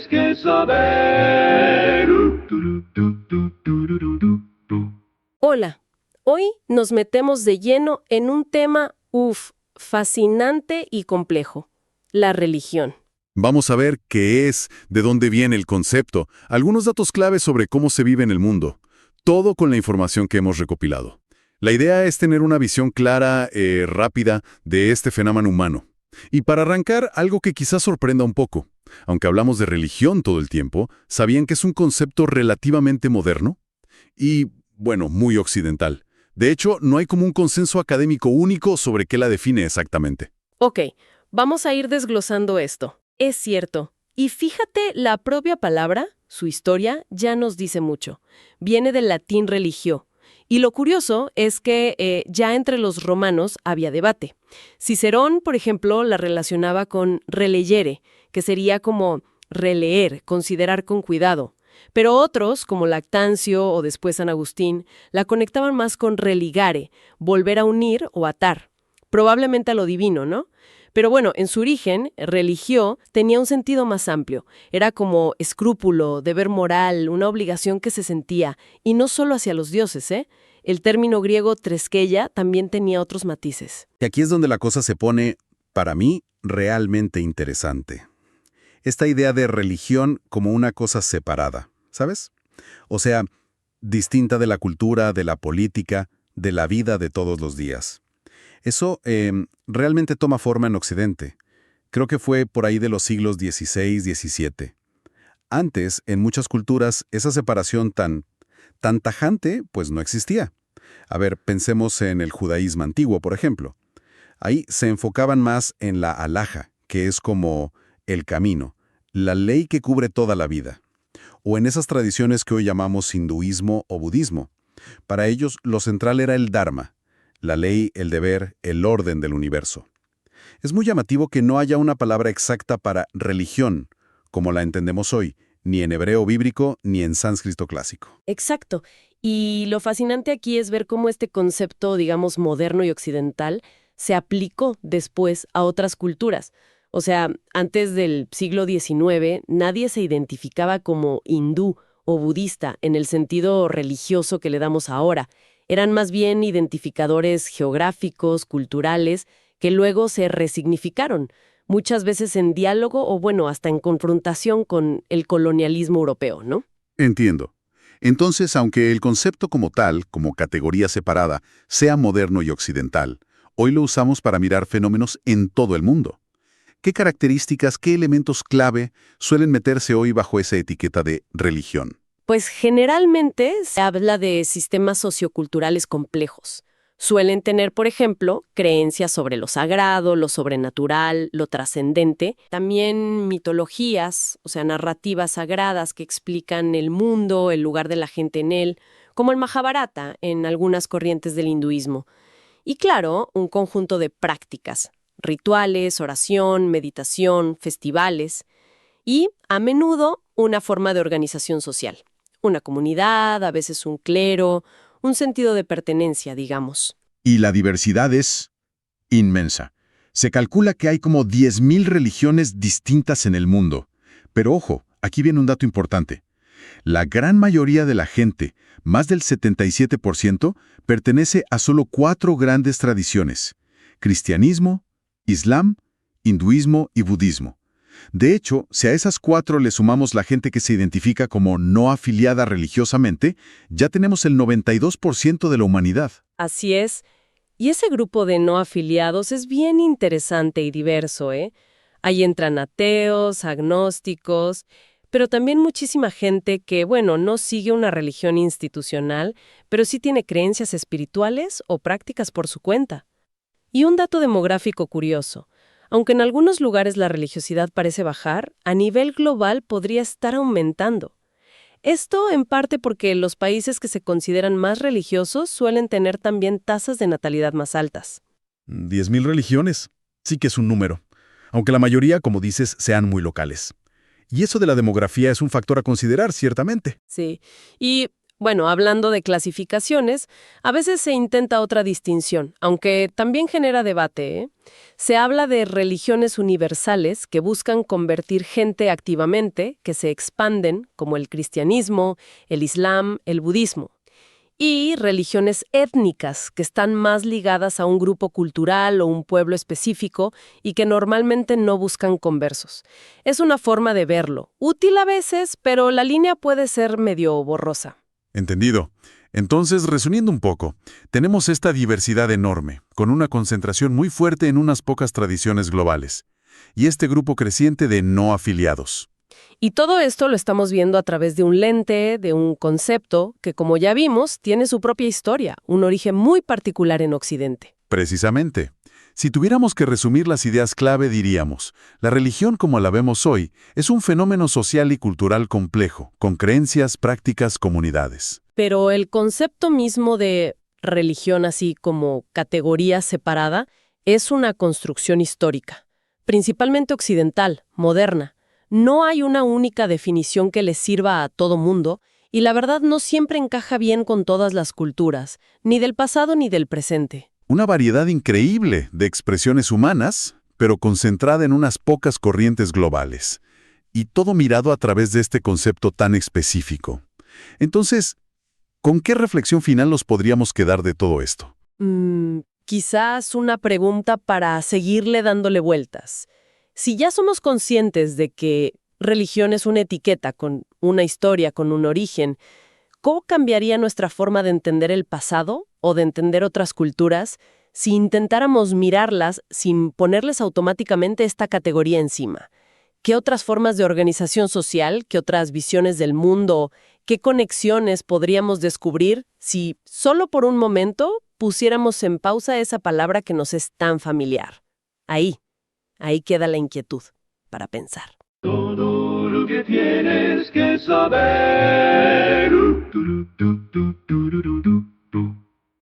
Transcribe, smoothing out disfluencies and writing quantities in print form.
tienes que saber. Hola, hoy nos metemos de lleno en un tema, fascinante y complejo, la religión. Vamos a ver qué es, de dónde viene el concepto, algunos datos claves sobre cómo se vive en el mundo, todo con la información que hemos recopilado. La idea es tener una visión clara, rápida, de este fenómeno humano. Y para arrancar, algo que quizás sorprenda un poco. Aunque hablamos de religión todo el tiempo, ¿sabían que es un concepto relativamente moderno? Y, bueno, muy occidental. De hecho, no hay como un consenso académico único sobre qué la define exactamente. Ok, vamos a ir desglosando esto. Es cierto. Y fíjate, la propia palabra, su historia, ya nos dice mucho. Viene del latín religio. Y lo curioso es que ya entre los romanos había debate. Cicerón, por ejemplo, la relacionaba con relegere, que sería como releer, considerar con cuidado. Pero otros, como Lactancio o después San Agustín, la conectaban más con religare, volver a unir o atar. Probablemente a lo divino, ¿no? Pero bueno, en su origen, religio tenía un sentido más amplio. Era como escrúpulo, deber moral, una obligación que se sentía, y no solo hacia los dioses, ¿eh? El término griego treskeia también tenía otros matices. Y aquí es donde la cosa se pone, para mí, realmente interesante. Esta idea de religión como una cosa separada, ¿sabes? O sea, distinta de la cultura, de la política, de la vida de todos los días. Eso realmente toma forma en Occidente. Creo que fue por ahí de los siglos XVI, XVII. Antes, en muchas culturas, esa separación tan tajante, pues no existía. A ver, pensemos en el judaísmo antiguo, por ejemplo. Ahí se enfocaban más en la halajá, que es como el camino, la ley que cubre toda la vida. O en esas tradiciones que hoy llamamos hinduismo o budismo. Para ellos, lo central era el dharma, la ley, el deber, el orden del universo. Es muy llamativo que no haya una palabra exacta para religión, como la entendemos hoy, ni en hebreo bíblico ni en sánscrito clásico. Exacto. Y lo fascinante aquí es ver cómo este concepto, digamos, moderno y occidental, se aplicó después a otras culturas. O sea, antes del siglo XIX, nadie se identificaba como hindú o budista en el sentido religioso que le damos ahora. Eran más bien identificadores geográficos, culturales, que luego se resignificaron, muchas veces en diálogo o, bueno, hasta en confrontación con el colonialismo europeo, ¿no? Entiendo. Entonces, aunque el concepto como tal, como categoría separada, sea moderno y occidental, hoy lo usamos para mirar fenómenos en todo el mundo. ¿Qué características, qué elementos clave suelen meterse hoy bajo esa etiqueta de religión? Pues generalmente se habla de sistemas socioculturales complejos. Suelen tener, por ejemplo, creencias sobre lo sagrado, lo sobrenatural, lo trascendente. También mitologías, o sea, narrativas sagradas que explican el mundo, el lugar de la gente en él, como el Mahabharata en algunas corrientes del hinduismo. Y claro, un conjunto de prácticas, rituales, oración, meditación, festivales y, a menudo, una forma de organización social. Una comunidad, a veces un clero, un sentido de pertenencia, digamos. Y la diversidad es inmensa. Se calcula que hay como 10.000 religiones distintas en el mundo. Pero ojo, aquí viene un dato importante. La gran mayoría de la gente, más del 77%, pertenece a solo 4 grandes tradiciones: cristianismo, islam, hinduismo y budismo. De hecho, si a esas 4 le sumamos la gente que se identifica como no afiliada religiosamente, ya tenemos el 92% de la humanidad. Así es. Y ese grupo de no afiliados es bien interesante y diverso, ¿eh? Ahí entran ateos, agnósticos, pero también muchísima gente que, bueno, no sigue una religión institucional, pero sí tiene creencias espirituales o prácticas por su cuenta. Y un dato demográfico curioso. Aunque en algunos lugares la religiosidad parece bajar, a nivel global podría estar aumentando. Esto en parte porque los países que se consideran más religiosos suelen tener también tasas de natalidad más altas. 10.000 religiones. Sí que es un número. Aunque la mayoría, como dices, sean muy locales. Y eso de la demografía es un factor a considerar, ciertamente. Sí. Y Bueno, hablando de clasificaciones, a veces se intenta otra distinción, aunque también genera debate, ¿eh? Se habla de religiones universales que buscan convertir gente activamente, que se expanden, como el cristianismo, el islam, el budismo. Y religiones étnicas, que están más ligadas a un grupo cultural o un pueblo específico y que normalmente no buscan conversos. Es una forma de verlo, útil a veces, pero la línea puede ser medio borrosa. Entendido. Entonces, resumiendo un poco, tenemos esta diversidad enorme, con una concentración muy fuerte en unas pocas tradiciones globales, y este grupo creciente de no afiliados. Y todo esto lo estamos viendo a través de un lente, de un concepto que, como ya vimos, tiene su propia historia, un origen muy particular en Occidente. Precisamente. Si tuviéramos que resumir las ideas clave, diríamos, la religión como la vemos hoy es un fenómeno social y cultural complejo, con creencias, prácticas, comunidades. Pero el concepto mismo de religión, así como categoría separada, es una construcción histórica, principalmente occidental, moderna. No hay una única definición que le sirva a todo mundo, y la verdad no siempre encaja bien con todas las culturas, ni del pasado ni del presente. Una variedad increíble de expresiones humanas, pero concentrada en unas pocas corrientes globales. Y todo mirado a través de este concepto tan específico. Entonces, ¿con qué reflexión final nos podríamos quedar de todo esto? Quizás una pregunta para seguirle dándole vueltas. Si ya somos conscientes de que religión es una etiqueta con una historia, con un origen, ¿cómo cambiaría nuestra forma de entender el pasado o de entender otras culturas si intentáramos mirarlas sin ponerles automáticamente esta categoría encima? ¿Qué otras formas de organización social, qué otras visiones del mundo, qué conexiones podríamos descubrir si solo por un momento pusiéramos en pausa esa palabra que nos es tan familiar? Ahí queda la inquietud para pensar. Todo lo que tienes que saber.